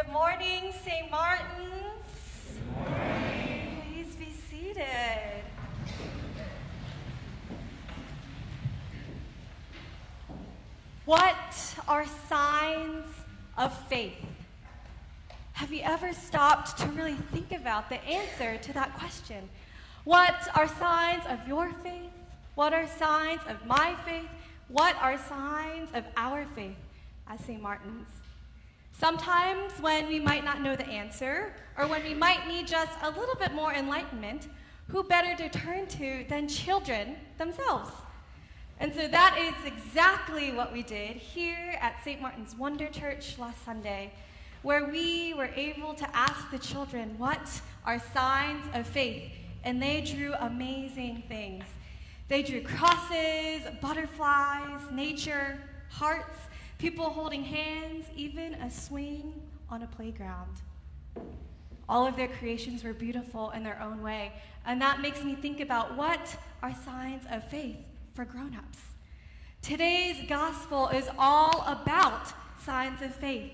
Good morning, St. Martin's. Good morning. Please be seated. What are signs of faith? Have you ever stopped to really think about the answer to that question? What are signs of your faith? What are signs of my faith? What are signs of our faith as St. Martin's? Sometimes when we might not know the answer, or when we might need just a little bit more enlightenment, who better to turn to than children themselves? And so that is exactly what we did here at St. Martin's Wonder Church last Sunday, where we were able to ask the children what are signs of faith, and they drew amazing things. They drew crosses, butterflies, nature, hearts, people holding hands, even a swing on a playground. All of their creations were beautiful in their own way, and that makes me think about what are signs of faith for grown-ups. Today's gospel is all about signs of faith.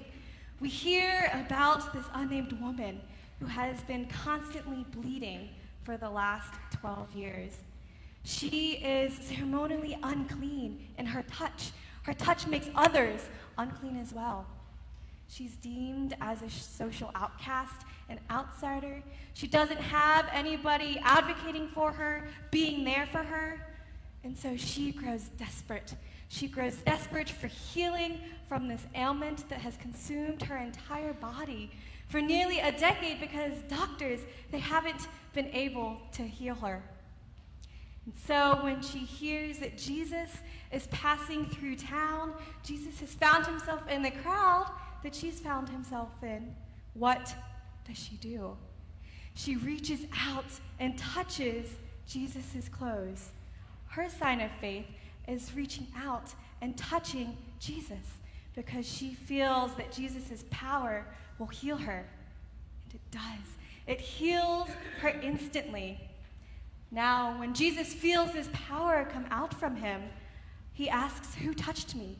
We hear about this unnamed woman who has been constantly bleeding for the last 12 years. She is ceremonially unclean in her touch. Her touch makes others unclean as well. She's deemed as a social outcast, an outsider. She doesn't have anybody advocating for her, being there for her. And so she grows desperate. She grows desperate for healing from this ailment that has consumed her entire body for nearly a decade because doctors, they haven't been able to heal her. And so when she hears that Jesus is passing through town, Jesus has found himself in the crowd that she's found himself in, what does she do? She reaches out and touches Jesus' clothes. Her sign of faith is reaching out and touching Jesus because she feels that Jesus' power will heal her. And it does. It heals her instantly. Now, when Jesus feels his power come out from him, he asks, "Who touched me?"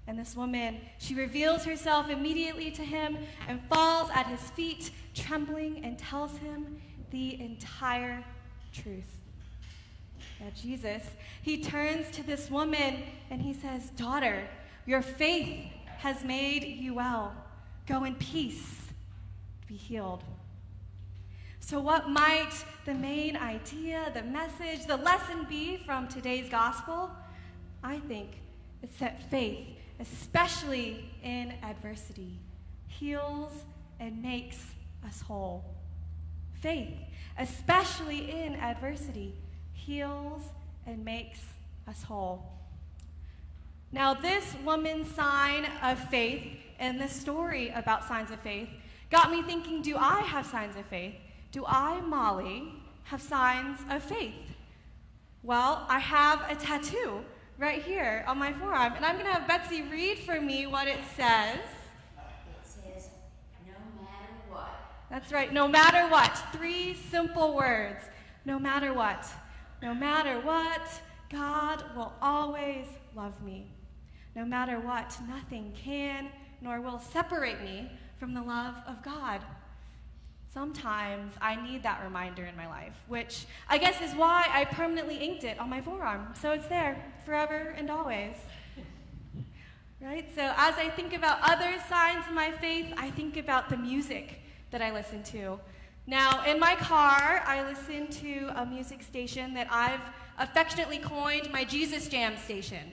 And this woman, she reveals herself immediately to him and falls at his feet, trembling, and tells him the entire truth. Now Jesus, he turns to this woman and he says, "Daughter, your faith has made you well. Go in peace, be healed." So what might the main idea, the message, the lesson be from today's gospel? I think it's that faith, especially in adversity, heals and makes us whole. Faith, especially in adversity, heals and makes us whole. Now, this woman's sign of faith and this story about signs of faith got me thinking, do I have signs of faith? Do I, Molly, have signs of faith? Well, I have a tattoo right here on my forearm, and I'm going to have Betsy read for me what it says. It says, "No matter what." That's right, no matter what. 3 simple words. No matter what. No matter what, God will always love me. No matter what, nothing can nor will separate me from the love of God. Sometimes I need that reminder in my life, which I guess is why I permanently inked it on my forearm, so it's there forever and always. Right? So as I think about other signs of my faith, I think about the music that I listen to. Now, in my car, I listen to a music station that I've affectionately coined my Jesus Jam station.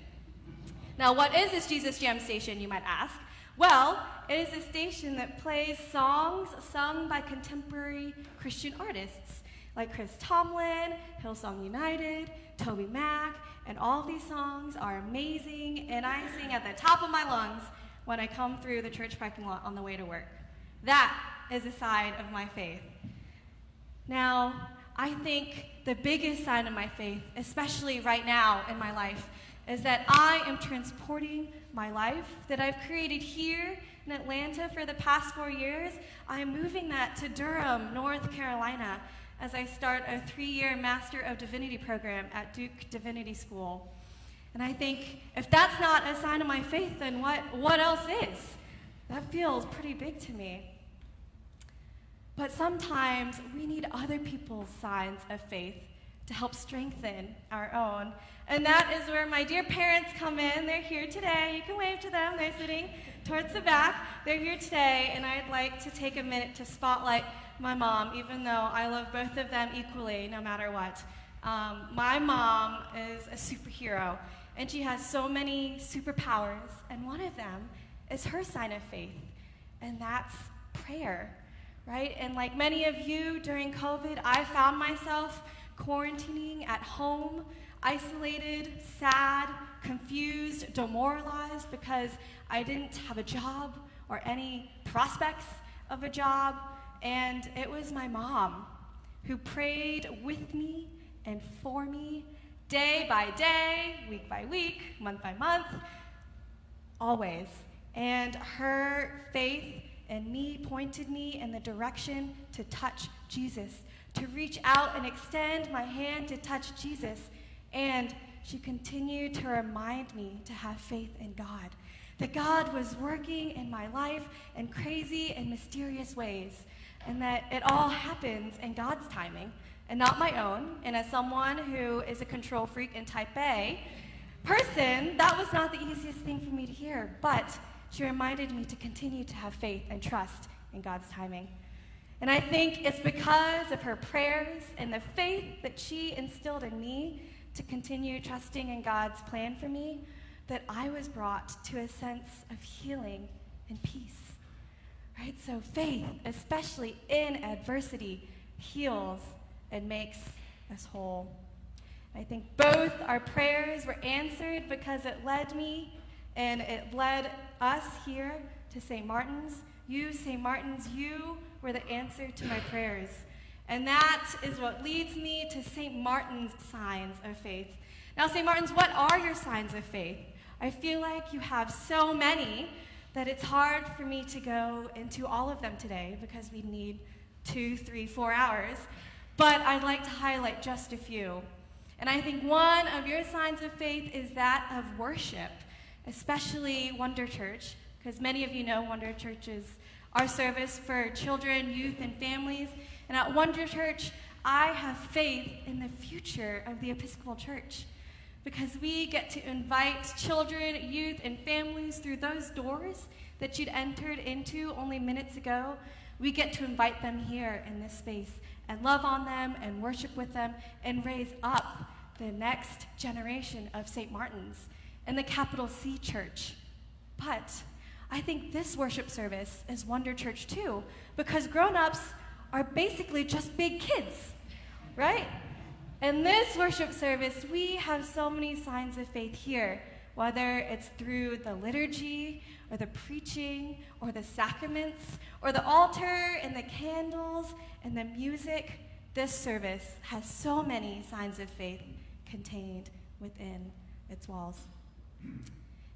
Now, what is this Jesus Jam station, you might ask? Well, it is a station that plays songs sung by contemporary Christian artists like Chris Tomlin, Hillsong United, Toby Mac, and all these songs are amazing, and I sing at the top of my lungs when I come through the church parking lot on the way to work. That is a sign of my faith. Now, I think the biggest sign of my faith, especially right now in my life, is that I am transporting my life that I've created here in Atlanta for the past 4 years. I'm moving that to Durham, North Carolina, as I start a 3-year Master of Divinity program at Duke Divinity School. And I think if that's not a sign of my faith, then what else is? that feels pretty big to me. But sometimes we need other people's signs of faith to help strengthen our own. And that is where my dear parents come in. They're here today. You can wave to them. They're sitting towards the back. They're here today, and I'd like to take a minute to spotlight my mom, even though I love both of them equally, no matter what. My mom is a superhero, and she has so many superpowers, and one of them is her sign of faith, and that's prayer, right? And like many of you during COVID, I found myself quarantining at home, isolated, sad, confused, demoralized because I didn't have a job or any prospects of a job. And it was my mom who prayed with me and for me day by day, week by week, month by month, always. And her faith in me pointed me in the direction to touch Jesus, to reach out and extend my hand to touch Jesus. And she continued to remind me to have faith in God, that God was working in my life in crazy and mysterious ways, and that it all happens in God's timing and not my own. And as someone who is a control freak and type A person, that was not the easiest thing for me to hear, but she reminded me to continue to have faith and trust in God's timing. And I think it's because of her prayers and the faith that she instilled in me to continue trusting in God's plan for me that I was brought to a sense of healing and peace. Right? So faith, especially in adversity, heals and makes us whole. I think both our prayers were answered because it led me and it led us here to St. Martin's. You, St. Martin's, you were the answer to my prayers. And that is what leads me to St. Martin's signs of faith. Now, St. Martin's, what are your signs of faith? I feel like you have so many that it's hard for me to go into all of them today because we need 2, 3, 4 hours. But I'd like to highlight just a few. And I think one of your signs of faith is that of worship, especially Wonder Church, because many of you know Wonder Church is our service for children, youth, and families. And at Wonder Church, I have faith in the future of the Episcopal Church because we get to invite children, youth, and families through those doors that you'd entered into only minutes ago. We get to invite them here in this space and love on them and worship with them and raise up the next generation of St. Martin's and the capital C Church. But I think this worship service is Wonder Church too, because grown-ups are basically just big kids, right? In this worship service, we have so many signs of faith here, whether it's through the liturgy or the preaching or the sacraments or the altar and the candles and the music. This service has so many signs of faith contained within its walls.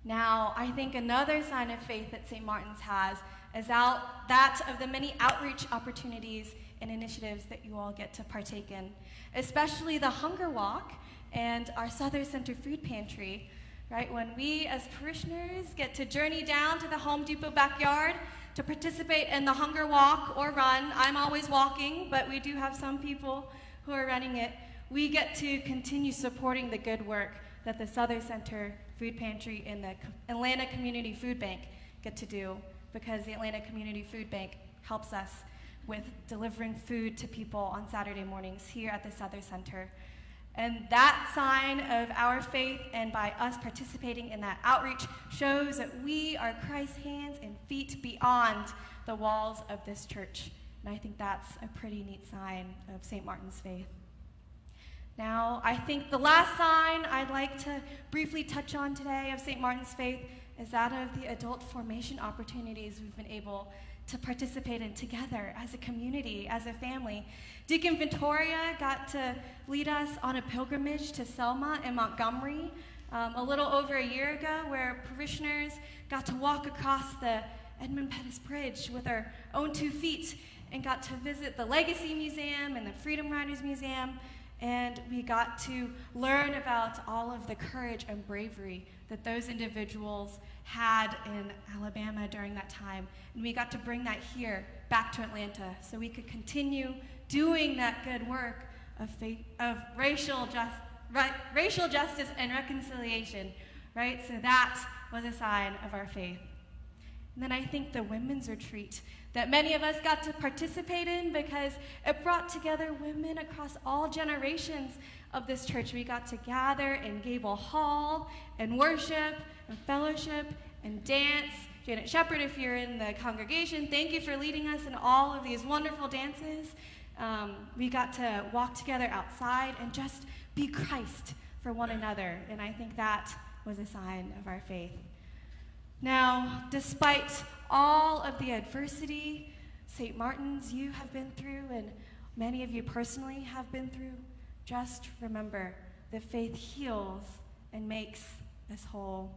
Now, I think another sign of faith that St. Martin's has is that of the many outreach opportunities and initiatives that you all get to partake in, especially the Hunger Walk and our Southern Center Food Pantry, right? When we as parishioners get to journey down to the Home Depot backyard to participate in the Hunger Walk or run. I'm always walking, but we do have some people who are running it. We get to continue supporting the good work that the Southern Center Food Pantry and the Atlanta Community Food Bank get to do, because the Atlanta Community Food Bank helps us with delivering food to people on Saturday mornings here at the Southern Center. And that sign of our faith, and by us participating in that outreach, shows that we are Christ's hands and feet beyond the walls of this church. And I think that's a pretty neat sign of St. Martin's faith. Now, I think the last sign I'd like to briefly touch on today of St. Martin's faith is that of the adult formation opportunities we've been able to participate in together as a community, as a family. Deacon Victoria got to lead us on a pilgrimage to Selma in Montgomery a little over a year ago, where parishioners got to walk across the Edmund Pettus Bridge with our own 2 feet and got to visit the Legacy Museum and the Freedom Riders Museum And we got to learn about all of the courage and bravery that those individuals had in Alabama during that time. And we got to bring that here back to Atlanta so we could continue doing that good work of racial justice and reconciliation, right? So that was a sign of our faith. And then I think the women's retreat that many of us got to participate in, because it brought together women across all generations of this church. We got to gather in Gable Hall and worship and fellowship and dance. Janet Shepard, if you're in the congregation, thank you for leading us in all of these wonderful dances. We got to walk together outside and just be Christ for one another, and I think that was a sign of our faith. Now, despite all of the adversity St. Martin's you have been through, and many of you personally have been through, just remember that faith heals and makes us whole.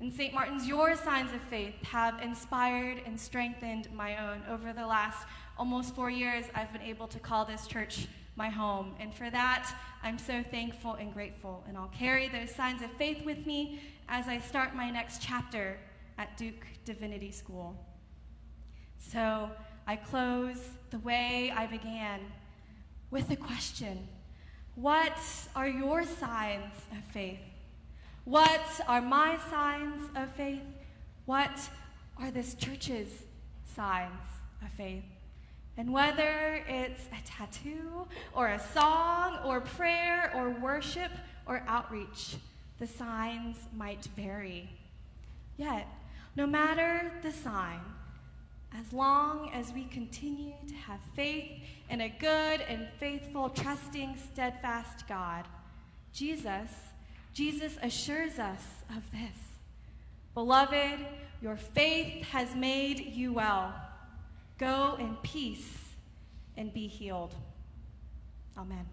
And St. Martin's, your signs of faith have inspired and strengthened my own. Over the last almost 4 years, I've been able to call this church my home. And for that, I'm so thankful and grateful. And I'll carry those signs of faith with me as I start my next chapter at Duke Divinity School. So I close the way I began with a question. What are your signs of faith? What are my signs of faith? What are this church's signs of faith? And whether it's a tattoo or a song or prayer or worship or outreach, the signs might vary. Yet, no matter the sign, as long as we continue to have faith in a good and faithful, trusting, steadfast God, Jesus assures us of this. Beloved, your faith has made you well. Go in peace and be healed. Amen.